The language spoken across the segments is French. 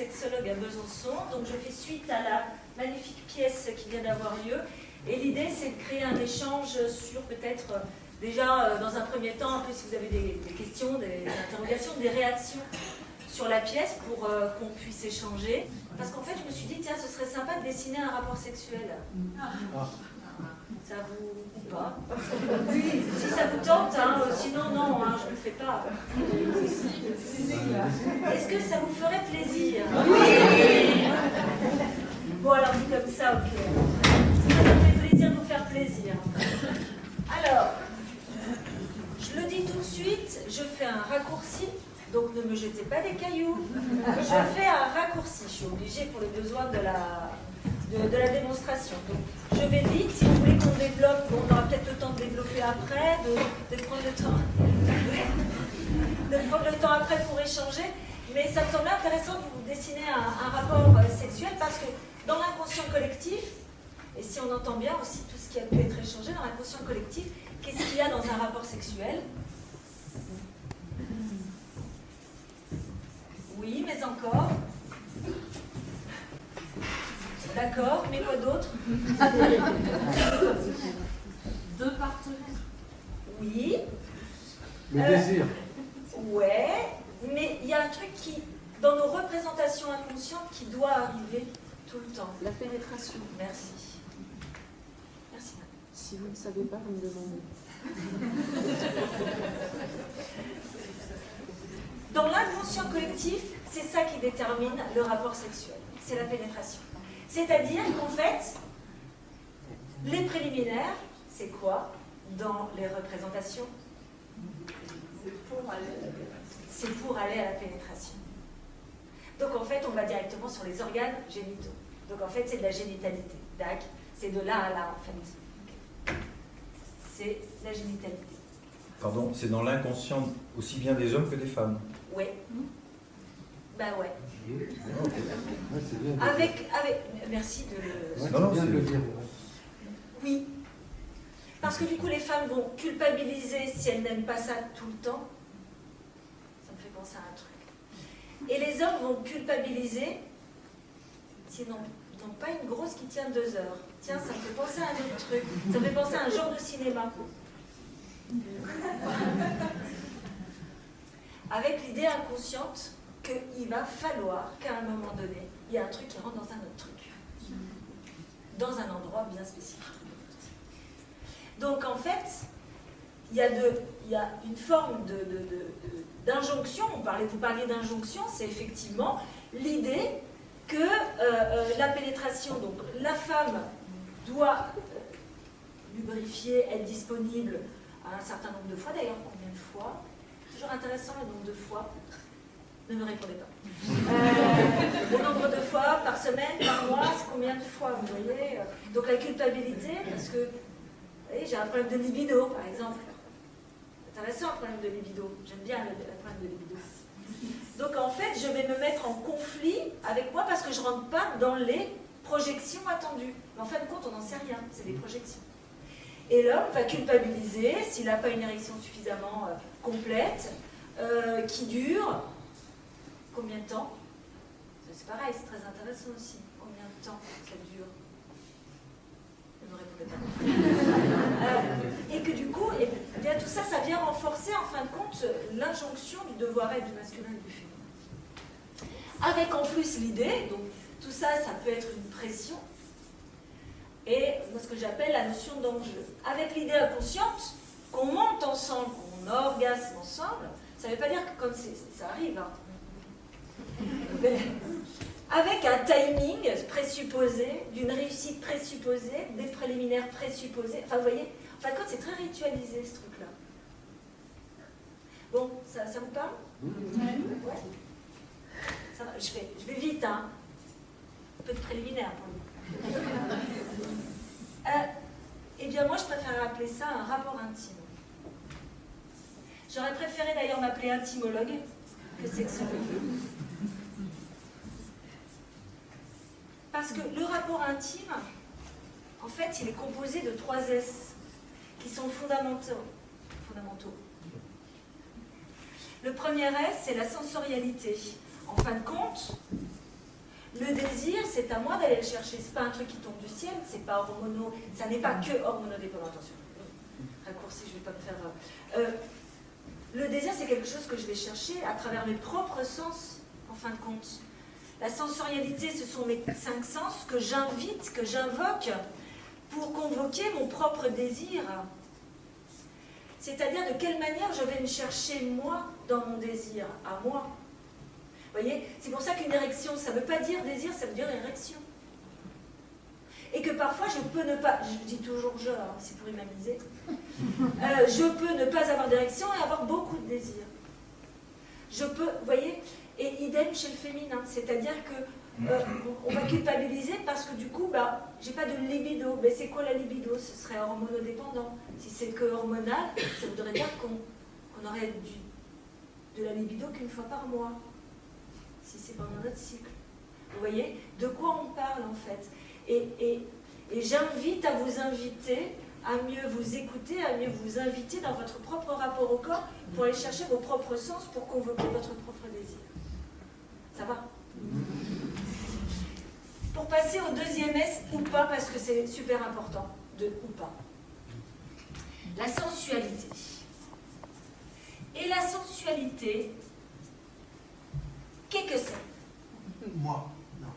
sexologue à Besançon, donc je fais suite à la magnifique pièce qui vient d'avoir lieu. Et l'idée, c'est de créer un échange sur peut-être, déjà dans un premier temps, un peu si vous avez des questions, des interrogations, des réactions sur la pièce pour qu'on puisse échanger. Parce qu'en fait, je me suis dit, tiens, ce serait sympa de dessiner un rapport sexuel. Ça vous ou pas? Oui, si ça vous tente, hein, sinon non, hein, je ne le fais pas. Est-ce que ça vous ferait plaisir? Oui. Bon, alors dit comme ça, ok. Ça me fait plaisir de vous faire plaisir. Alors, je le dis tout de suite, je fais un raccourci, donc ne me jetez pas des cailloux. Je fais un raccourci, je suis obligée pour les besoins de la démonstration. Donc, je vais vite, si vous voulez qu'on développe, on aura peut-être le temps de développer après, de prendre le temps. De prendre le temps après pour échanger. Mais ça me semblait intéressant de vous dessiner un rapport sexuel parce que dans l'inconscient collectif, et si on entend bien aussi tout ce qui a pu être échangé dans l'inconscient collectif, qu'est-ce qu'il y a dans un rapport sexuel? Oui, mais encore. D'accord, mais quoi d'autre? Deux partenaires. Oui. Le désir. Ouais, mais il y a un truc qui, dans nos représentations inconscientes, qui doit arriver tout le temps. La pénétration. Merci. Merci, madame. Si vous ne savez pas, vous me demandez. Dans l'inconscient collectif, c'est ça qui détermine le rapport sexuel. C'est la pénétration. C'est-à-dire qu'en fait, les préliminaires, c'est quoi dans les représentations? C'est pour aller à la pénétration. Donc en fait, on va directement sur les organes génitaux. Donc en fait, c'est de la génitalité. C'est de là à là, en fait. C'est la génitalité. Pardon, c'est dans l'inconscient aussi bien des hommes que des femmes. Oui. Ben ouais. Ouais, c'est bien. Avec, merci de le... Ouais, Non, non, c'est bien de le c'est- dire. Oui. Parce que du coup, les femmes vont culpabiliser si elles n'aiment pas ça tout le temps. Ça me fait penser à un truc. Et les hommes vont culpabiliser s'ils n'ont pas une grosse qui tient 2 heures. Tiens, ça me fait penser à un autre truc. Ça me fait penser à un genre de cinéma. Avec l'idée inconsciente qu'il va falloir qu'à un moment donné, il y a un truc qui rentre dans un autre truc. Dans un endroit bien spécifique. Donc en fait, il y a une forme d'injonction. Vous parliez d'injonction, c'est effectivement l'idée que la pénétration, donc la femme doit lubrifier, être disponible à un certain nombre de fois. D'ailleurs, combien de fois? Toujours intéressant le nombre de fois. Ne me répondez pas. Le nombre de fois par semaine, par mois, c'est combien de fois, vous voyez? Donc la culpabilité, parce que vous voyez, j'ai un problème de libido, par exemple. C'est intéressant le problème de libido. J'aime bien le problème de libido. Donc en fait, je vais me mettre en conflit avec moi parce que je ne rentre pas dans les projections attendues. Mais en fin de compte, on n'en sait rien, c'est des projections. Et l'homme va culpabiliser s'il n'a pas une érection suffisamment complète, qui dure combien de temps? C'est pareil, c'est très intéressant aussi. Combien de temps ça dure? Ne me répondez pas. Et que du coup, eh bien, tout ça, ça vient renforcer en fin de compte l'injonction du devoir-être du masculin et du féminin. Avec en plus l'idée, donc tout ça, ça peut être une pression, et moi, ce que j'appelle la notion d'enjeu. Avec l'idée inconsciente, qu'on monte ensemble, qu'on orgasme ensemble, ça ne veut pas dire que comme ça arrive, hein. Mais avec un timing présupposé, d'une réussite présupposée, des préliminaires présupposés, enfin vous voyez, en fin de compte, c'est très ritualisé ce truc-là. Bon, ça vous parle? Ouais. Ça va, je vais vite, hein. Un peu de préliminaire pour nous. Eh bien, moi, je préfère appeler ça un rapport intime. J'aurais préféré d'ailleurs m'appeler intimologue que sexologue. Parce que le rapport intime, en fait, il est composé de 3 S qui sont fondamentaux. Le premier S, c'est la sensorialité. En fin de compte, Le désir, c'est à moi d'aller le chercher. C'est pas un truc qui tombe du ciel, c'est pas hormono, ça n'est pas que hormonodépendant. Attention, raccourci, je vais pas me faire. Le désir, c'est quelque chose que je vais chercher à travers mes propres sens, en fin de compte. La sensorialité, ce sont mes 5 sens que j'invite, que j'invoque pour convoquer mon propre désir. C'est-à-dire de quelle manière je vais me chercher moi dans mon désir, à moi. Vous voyez, c'est pour ça qu'une érection, ça ne veut pas dire désir, ça veut dire érection. Et que parfois je peux ne pas, je dis toujours je, hein, c'est pour humaniser, je peux ne pas avoir d'érection et avoir beaucoup de désir. Je peux, vous voyez, et idem chez le féminin, c'est-à-dire que on va culpabiliser parce que du coup, j'ai pas de libido. Mais c'est quoi la libido? Ce serait hormonodépendant. Si c'est que hormonal, ça voudrait dire qu'on aurait de la libido qu'une fois par mois, si c'est pendant notre cycle. Vous voyez de quoi on parle en fait. Et j'invite à vous inviter à mieux vous écouter, à mieux vous inviter dans votre propre rapport au corps pour aller chercher vos propres sens pour convoquer votre propre désir. Ça va? Pour passer au deuxième S, ou pas, parce que c'est super important, de ou pas. La sensualité. Et la sensualité, qu'est-ce que c'est? Moi, non.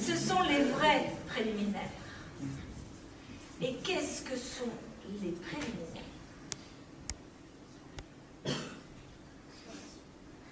Ce sont les vrais préliminaires. Et qu'est-ce que sont les préliminaires?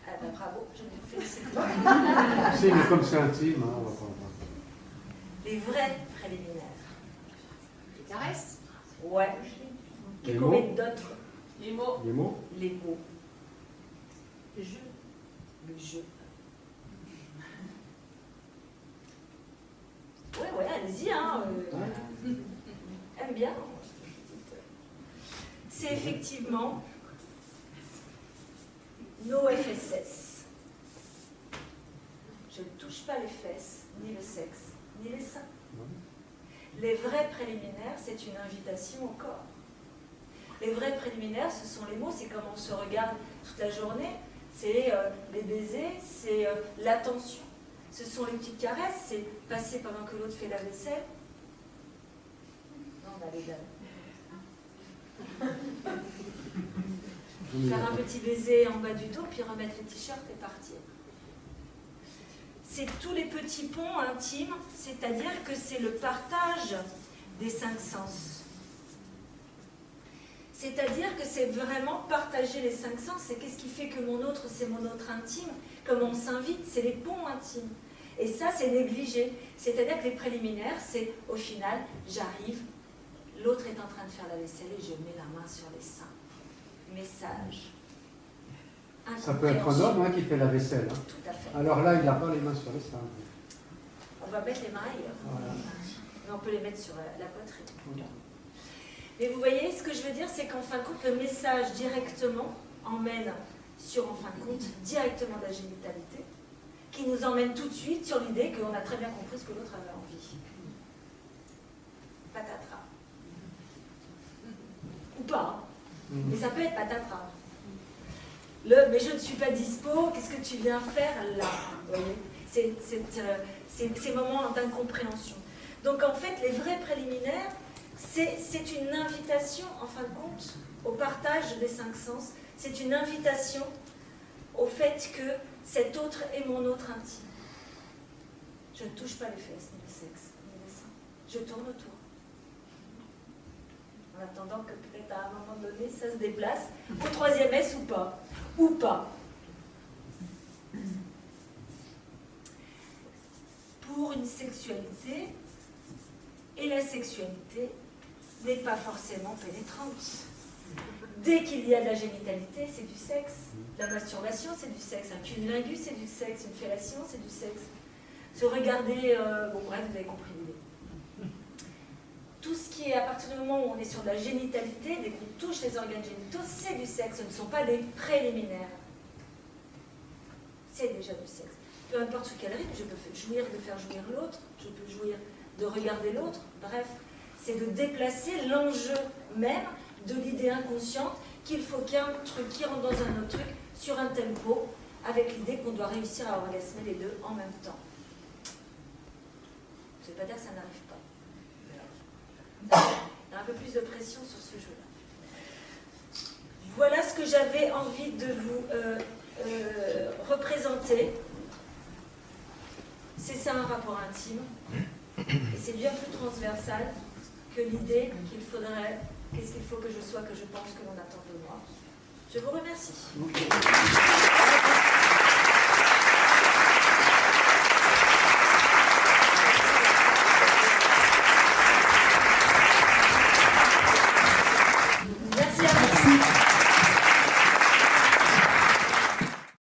Ah ben bravo, je vous félicite. C'est mais comme c'est intime, hein, on va pas. Les vrais préliminaires. Les caresses. Ouais. Les Combien mots. d'autres? Les mots. Les mots. Les mots. Le jeu. Le jeu. Ouais, allez-y, hein. Aime bien. C'est effectivement nos FSS. Je ne touche pas les fesses, ni le sexe, ni les seins. Les vrais préliminaires, c'est une invitation au corps. Les vrais préliminaires, ce sont les mots, c'est comme on se regarde toute la journée, c'est les baisers, c'est l'attention. Ce sont les petites caresses, c'est passer pendant que l'autre fait la vaisselle. Non, on a les dames. Faire un petit baiser en bas du dos, puis remettre les t-shirts et partir. C'est tous les petits ponts intimes, c'est-à-dire que c'est le partage des 5 sens. C'est-à-dire que c'est vraiment partager les 5 sens. C'est qu'est-ce qui fait que mon autre, c'est mon autre intime. Comme on s'invite, c'est les ponts intimes. Et ça, c'est négligé. C'est-à-dire que les préliminaires, c'est au final, j'arrive, l'autre est en train de faire la vaisselle et je mets la main sur les seins. Message. Ça peut être un homme qui fait la vaisselle. Hein. Tout à fait. Alors là, il n'a pas les mains sur les seins. On va mettre les mains ailleurs. Voilà. Mais on peut les mettre sur la poitrine. Voilà. Mais vous voyez, ce que je veux dire, c'est qu'en fin de compte, le message directement emmène sur, en fin de compte, directement la génitalité, qui nous emmène tout de suite sur l'idée qu'on a très bien compris ce que l'autre avait envie. Patatras. Ou pas, hein. Mais ça peut être patatras. Mais je ne suis pas dispo, qu'est-ce que tu viens faire là? Vous voyez, c'est ces moments d'incompréhension. Donc en fait, les vrais préliminaires, c'est une invitation, en fin de compte, au partage des 5 sens. C'est une invitation au fait que cet autre est mon autre intime. Je ne touche pas les fesses, ni le sexe, ni les seins. Je tourne autour. En attendant que peut-être à un moment donné, ça se déplace au 3e S ou pas. Ou pas. Pour une sexualité, et la sexualité n'est pas forcément pénétrante. Dès qu'il y a de la génitalité, c'est du sexe. La masturbation, c'est du sexe. Un cunnilingus, c'est du sexe. Une fellation, c'est du sexe. Se regarder, bon bref, vous avez compris l'idée. Tout ce qui est à partir du moment où on est sur de la génitalité, dès qu'on touche les organes génitaux, c'est du sexe. Ce ne sont pas des préliminaires. C'est déjà du sexe. Peu importe sous quel rythme, je peux jouir de faire jouir l'autre, je peux jouir de regarder l'autre. Bref, c'est de déplacer l'enjeu même de l'idée inconsciente qu'il faut qu'il y ait un truc qui rentre dans un autre truc sur un tempo, avec l'idée qu'on doit réussir à orgasmer les deux en même temps. Ça ne veut pas dire que ça n'arrive pas. Il y a un peu plus de pression sur ce jeu-là. Voilà ce que j'avais envie de vous représenter. C'est ça un rapport intime. Et c'est bien plus transversal que l'idée qu'il faudrait, qu'est-ce qu'il faut que je sois, que je pense, que l'on attend de moi. Je vous remercie.